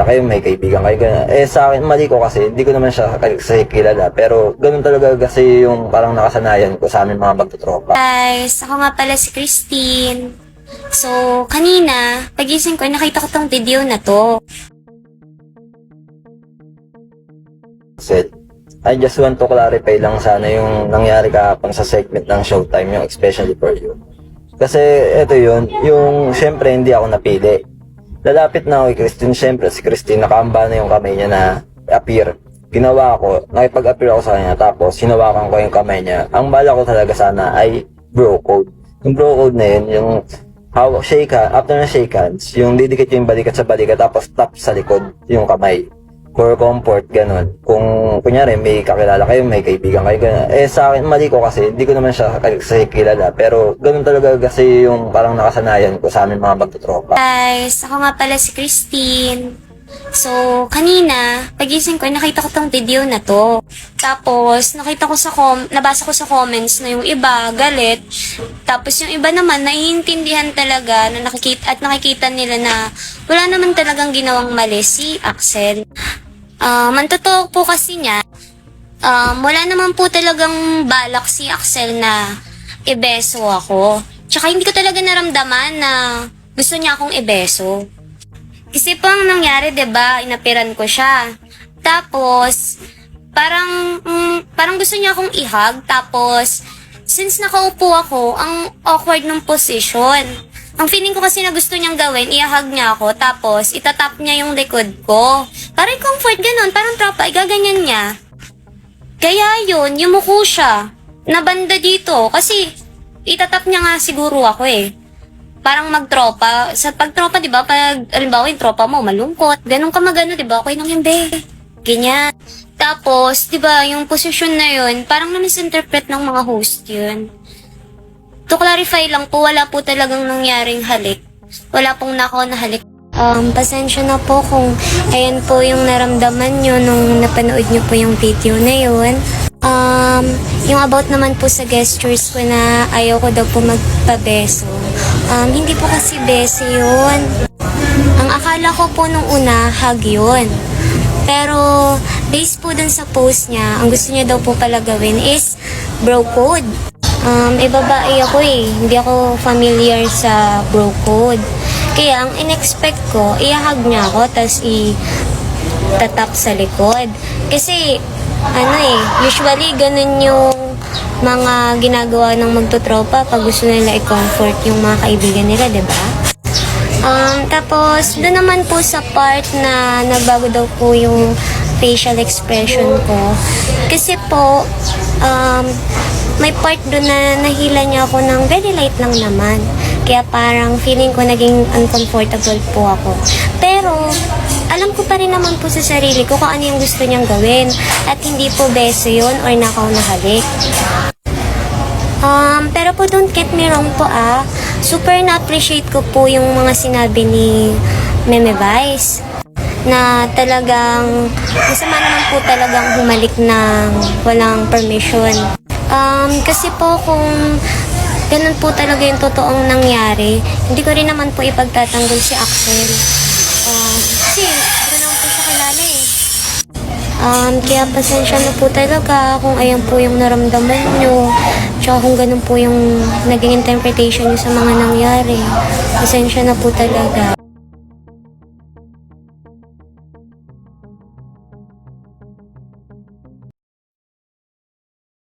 kayo, may kaibigan kayo, ganun. Sa akin, mali ko kasi, hindi ko naman siya kasi kilala. Pero, ganun talaga kasi yung parang nakasanayan ko sa amin mga magtutropa. Guys, ako nga pala si Christine. So, kanina, pagising ko, nakita ko tong video na to. Set. I just want to clarify lang sana yung nangyari kahapon sa segment ng Showtime, yung especially for you. Kasi, eto yun, yung, syempre, hindi ako napili. Lalapit na ako kay Christine, syempre si Christine nakaamba na yung kamay niya na appear. Ginawa ko, nakipag-appear ako sa kanya, tapos hinawakan ko yung kamay niya. Ang bala ko talaga sana ay bro code. Yung bro code na yun, yung shake hand, after na shake hands, yung didikit yung balikat sa balikat, tapos tap sa likod yung kamay. For comfort, ganun. Kung kunyari may kakilala kayo, may kaibigan kayo, ganun. Sa akin, mali ko kasi, hindi ko naman siya kasi kilala. Pero ganun talaga kasi yung parang nakasanayan ko sa amin mga magtutropa. Guys, ako nga pala si Christine. So, kanina, pagising ko, nakita ko tong video na to. Tapos, nakita ko nabasa ko sa comments na yung iba, galit. Tapos yung iba naman, naiintindihan talaga na nakikita nila na wala naman talagang ginawang mali si Axel. Ang totoo po kasi niya, wala naman po talagang balak si Axel na ibeso ako. Tsaka hindi ko talaga naramdaman na gusto niya akong ibeso. Kasi po ang nangyari, 'di ba? Inapiran ko siya. Tapos parang gusto niya akong i-hug. Tapos since nakaupo ako, ang awkward ng position. Ang feeling ko kasi na gusto niyang gawin, i-hug niya ako, tapos itatap niya yung likod ko. Parang comfort ganun, parang tropa, igaganyan niya. Kaya yun, yumuko siya. Nabanda dito, kasi itatap niya nga siguro ako eh. Parang magtropa. Sa pagtropa, di ba, pag, alimbawa yung tropa mo, malungkot, ganun ka magano, di ba, okay lang yung be. Ganyan. Tapos, di ba, yung posisyon na yun, parang na-misinterpret ng mga host yun. To clarify lang po, wala po talagang nangyaring halik. Wala pong nako na halik. Pasensya na po kung ayan po yung naramdaman nyo nung napanood nyo po yung video na yun. Yung about naman po sa gestures ko na ayaw ko daw po magpabeso. Hindi po kasi beso yun. Ang akala ko po nung una, hug yun. Pero, based po dun sa post niya, ang gusto niya daw po pala gawin is bro code. Babae ako eh. Hindi ako familiar sa bro code. Kaya ang in-expect ko, i-hug niya ako, tapos i-tatap sa likod. Kasi, usually ganun yung mga ginagawa ng magtotropa pag gusto nila i-comfort yung mga kaibigan nila, diba? Tapos, doon naman po sa part na nagbago daw po yung facial expression ko. Kasi po, may part doon na nahila niya ako ng very light lang naman. Kaya parang feeling ko naging uncomfortable po ako. Pero, alam ko pa rin naman po sa sarili ko kung ano yung gusto niyang gawin. At hindi po beso yun or nakaw na halik. Pero po don't get me wrong po super na-appreciate ko po yung mga sinabi ni Meme Vice. Na talagang, masama naman po talagang humalik ng walang permission. Kasi po kung ganun po talaga yung totoong nangyari, hindi ko rin naman po ipagtatanggol si Axel. Kasi hindi naman po siya kilala eh. Kaya pasensya na po talaga kung ayan po yung naramdaman nyo. Tsaka kung ganun po yung naging interpretation nyo sa mga nangyari. Pasensya na po talaga.